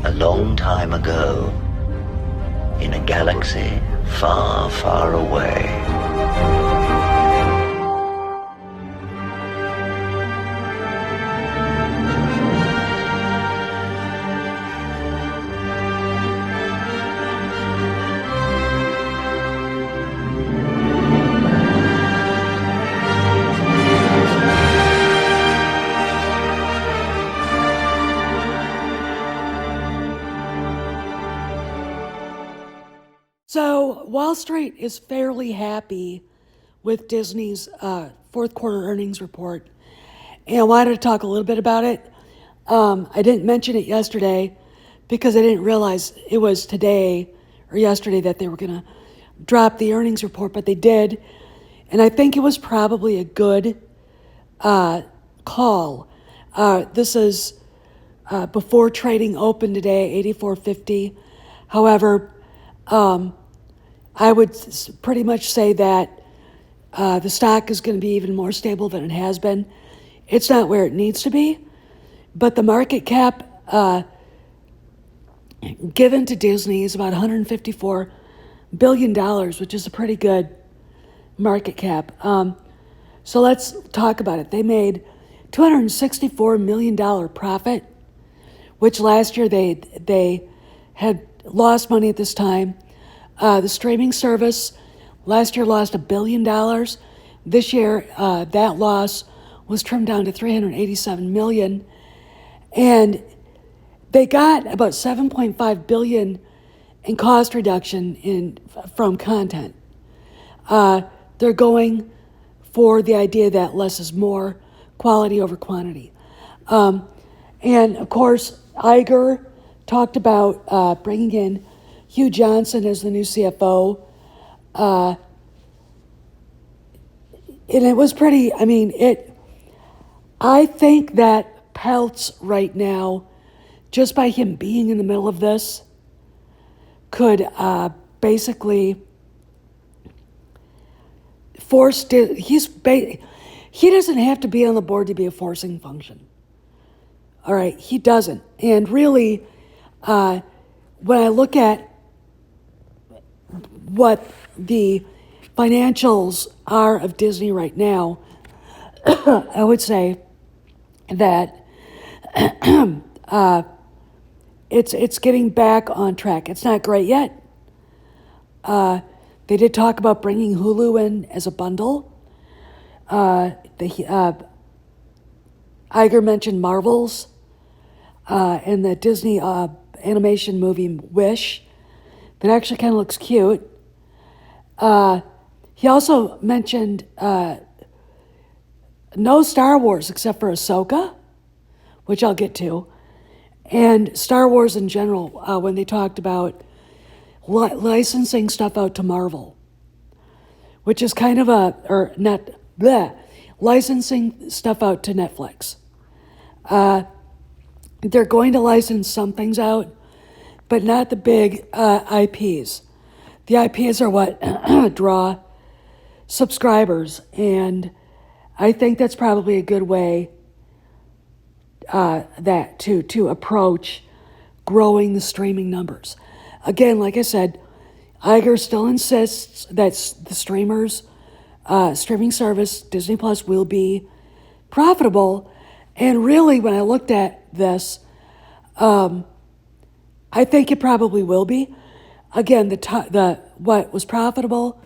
A long time ago, in a galaxy far, far away. So Wall Street is fairly happy with Disney's fourth quarter earnings report. And I wanted to talk a little bit about it. I didn't mention it yesterday because I didn't realize it was today or yesterday that they were going to drop the earnings report, but they did. And I think it was probably a good call. This is before trading open today, 84.50. However, I would pretty much say that the stock is going to be even more stable than it has been. It's not where it needs to be, but the market cap given to Disney is about $154 billion, which is a pretty good market cap. So let's talk about it. They made $264 million profit, which last year they had lost money at this time. The streaming service last year lost $1 billion. This year, that loss was trimmed down to $387 million. And they got about $7.5 billion in cost reduction from content. They're going for the idea that less is more, quality over quantity. And of course, Iger talked about bringing in Hugh Johnson as the new CFO. And it was pretty, I think that Peltz right now, just by him being in the middle of this, could basically force, he doesn't have to be on the board to be a forcing function. All right, he doesn't. And really, when I look at what the financials are of Disney right now, I would say that it's getting back on track. It's not great yet. They did talk about bringing Hulu in as a bundle. Iger mentioned Marvels and the Disney animation movie Wish that actually kind of looks cute. He also mentioned no Star Wars except for Ahsoka, which I'll get to, and Star Wars in general when they talked about licensing stuff out to Marvel, which is kind of licensing stuff out to Netflix. They're going to license some things out, but not the big IPs. The IPs are what draw subscribers, and I think that's probably a good way to approach growing the streaming numbers. Again, like I said, Iger still insists that the streaming service, Disney Plus, will be profitable. And really, when I looked at this, I think it probably will be. Again, what was profitable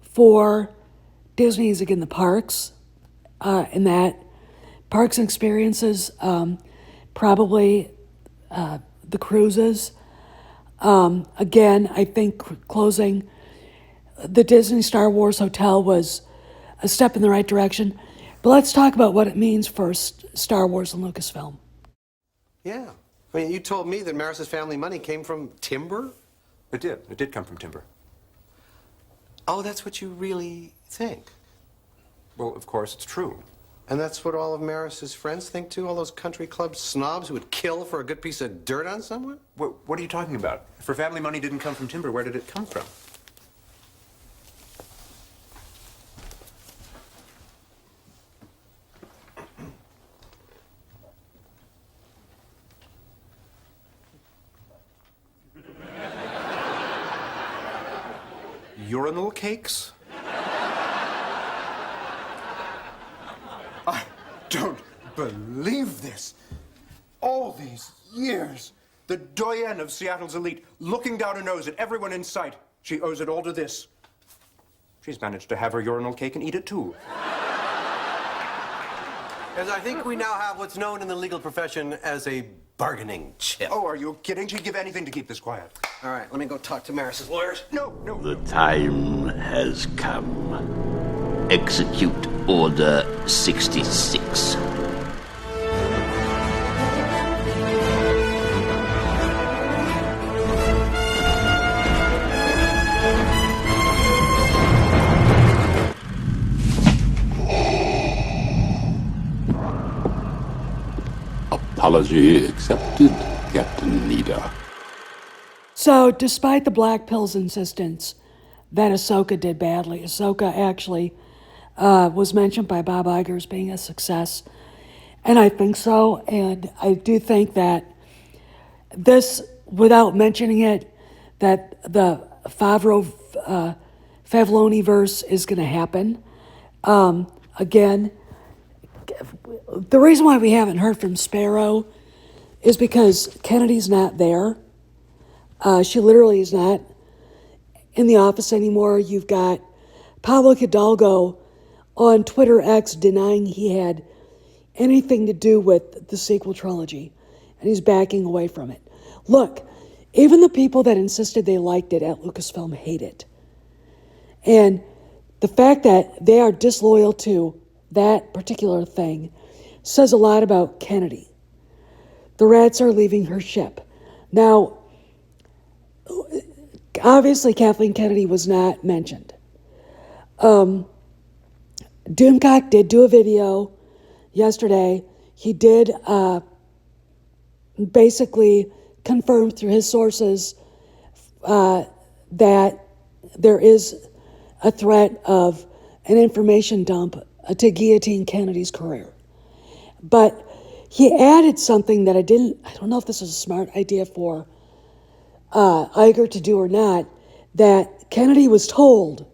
for Disney is, again, the parks, and that parks and experiences, probably the cruises. Again, I think closing the Disney Star Wars Hotel was a step in the right direction. But let's talk about what it means for Star Wars and Lucasfilm. Yeah. You told me that Maris's family money came from timber? It did. It did come from timber. Oh, that's what you really think? Well, of course, it's true. And that's what all of Maris's friends think, too? All those country club snobs who would kill for a good piece of dirt on someone? What are you talking about? If her family money didn't come from timber, where did it come from? urinal cakes? I don't believe this. All these years, the doyenne of Seattle's elite, looking down her nose at everyone in sight. She owes it all to this. She's managed to have her urinal cake and eat it too. As I think we now have what's known in the legal profession as a bargaining chip. Oh, are you kidding? She'd give anything to keep this quiet. All right, let me go talk to Maris's lawyers. No. The time has come. Execute Order 66. Apology accepted, Captain Nita. So, despite the Black Pill's insistence that Ahsoka did badly, Ahsoka actually was mentioned by Bob Igers being a success. And I think so. And I do think that this, without mentioning it, that the Favloni verse is going to happen. Again, the reason why we haven't heard from Sparrow is because Kennedy's not there. She literally is not in the office anymore. You've got Pablo Hidalgo on Twitter X denying he had anything to do with the sequel trilogy, and he's backing away from it. Look, even the people that insisted they liked it at Lucasfilm hate it. And the fact that they are disloyal to that particular thing says a lot about Kennedy. The rats are leaving her ship. Now, obviously Kathleen Kennedy was not mentioned. Doomcock did do a video yesterday. He did basically confirm through his sources that there is a threat of an information dump to guillotine Kennedy's career. But he added something that I don't know if this is a smart idea for Iger to do or not, that Kennedy was told,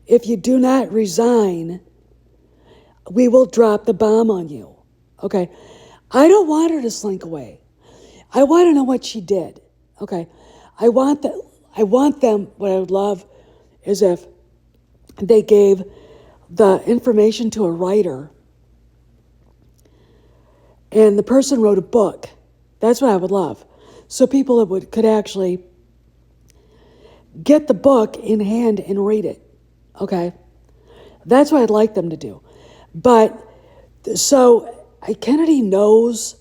if you do not resign, we will drop the bomb on you. Okay? I don't want her to slink away. I want to know what she did. Okay? I want them, what I would love is if they gave the information to a writer and the person wrote a book. That's what I would love. So people could actually get the book in hand and read it. Okay? That's what I'd like them to do. But so Kennedy knows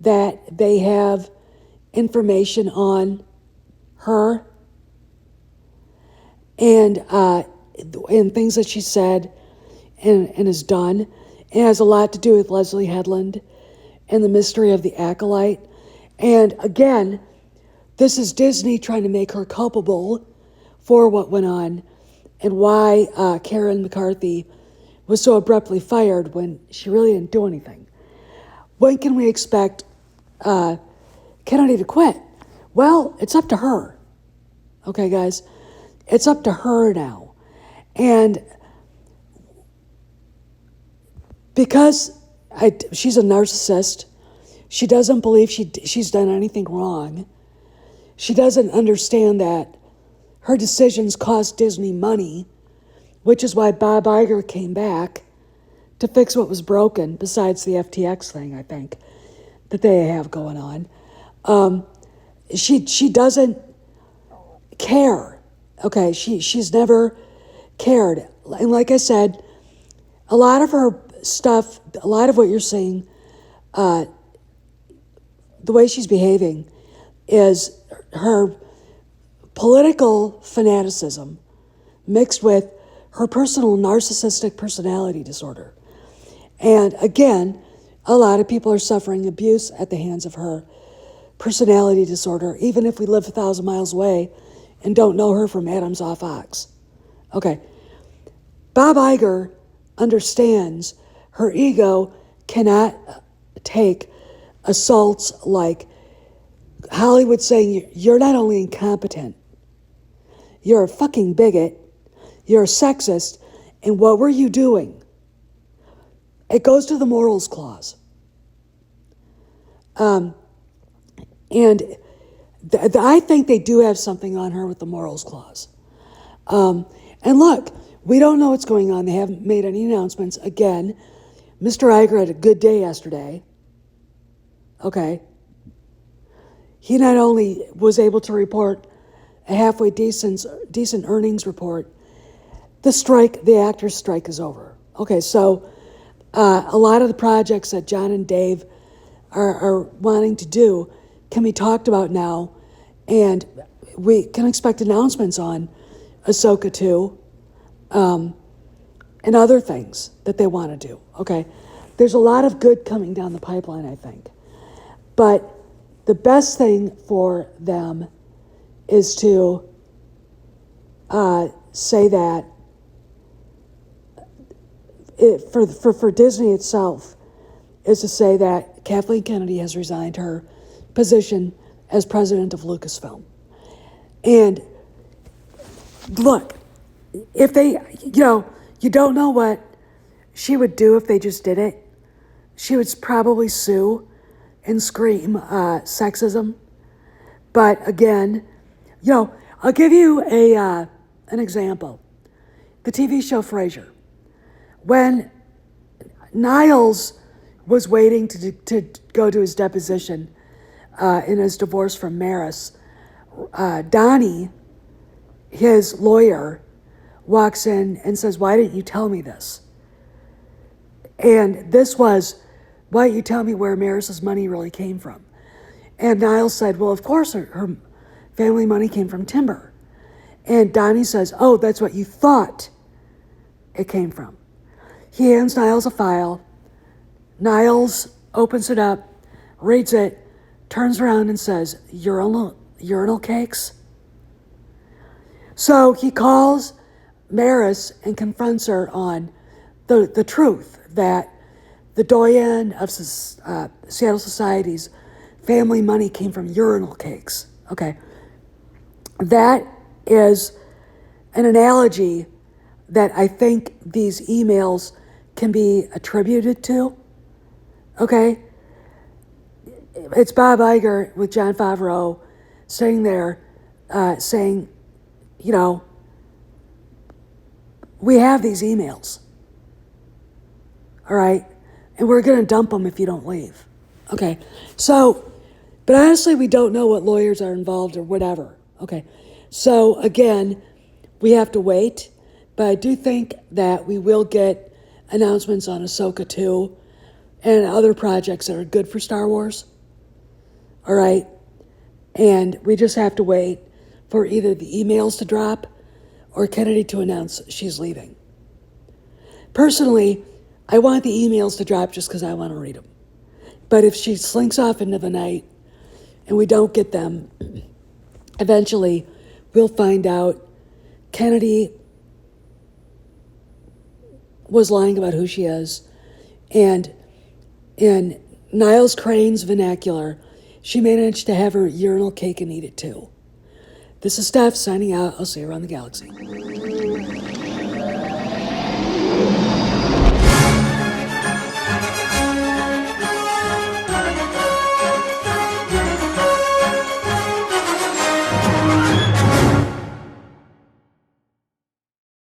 that they have information on her and things that she said and has done. It has a lot to do with Leslie Headland and the mystery of the acolyte. And again, this is Disney trying to make her culpable for what went on and why Karen McCarthy was so abruptly fired when she really didn't do anything. When can we expect Kennedy to quit? Well, it's up to her. Okay, guys? It's up to her now. And because she's a narcissist, she doesn't believe she's done anything wrong. She doesn't understand that her decisions cost Disney money, which is why Bob Iger came back to fix what was broken, besides the FTX thing, I think, that they have going on. She doesn't care. Okay, she's never cared. And like I said, a lot of her stuff, a lot of what you're seeing, the way she's behaving is her political fanaticism mixed with her personal narcissistic personality disorder. And again, a lot of people are suffering abuse at the hands of her personality disorder, even if we live 1,000 miles away and don't know her from Adam's off ox. Okay. Bob Iger understands her ego cannot take assaults like Hollywood saying you're not only incompetent, You're a fucking bigot. You're a sexist. And what were you doing? It goes to the morals clause. And I think they do have something on her with the morals clause. And look, we don't know what's going on. They haven't made any announcements. Again, Mr. Iger had a good day yesterday. Okay. He not only was able to report a halfway decent earnings report, the actors' strike is over. Okay, so a lot of the projects that John and Dave are wanting to do can be talked about now, and we can expect announcements on Ahsoka 2 and other things that they want to do. Okay, there's a lot of good coming down the pipeline, I think. But the best thing for them is to say that for Disney itself is to say that Kathleen Kennedy has resigned her position as president of Lucasfilm. And look, if they, you don't know what she would do if they just did it. She would probably sue and scream sexism. But again, I'll give you an example. The TV show Frasier. When Niles was waiting to go to his deposition in his divorce from Maris, Donnie, his lawyer, walks in and says, "Why didn't you tell me this?" And this was, "Why didn't you tell me where Maris's money really came from?" And Niles said, "Well, of course her family money came from timber." And Donnie says, "Oh, that's what you thought it came from." He hands Niles a file. Niles opens it up, reads it, turns around and says, urinal cakes? So he calls Maris and confronts her on the truth that the doyen of Seattle Society's family money came from urinal cakes. Okay. That is an analogy that I think these emails can be attributed to. Okay? It's Bob Iger with Jon Favreau sitting there saying, we have these emails. All right? And we're going to dump them if you don't leave. Okay? So, but honestly, we don't know what lawyers are involved or whatever. Okay? So, again, we have to wait. But I do think that we will get announcements on Ahsoka 2 and other projects that are good for Star Wars. All right? And we just have to wait for either the emails to drop or Kennedy to announce she's leaving. Personally, I want the emails to drop just because I want to read them. But if she slinks off into the night and we don't get them, eventually we'll find out Kennedy was lying about who she is, and in Niles Crane's vernacular, she managed to have her urinal cake and eat it too. This is Steph signing out. I'll see you around the galaxy.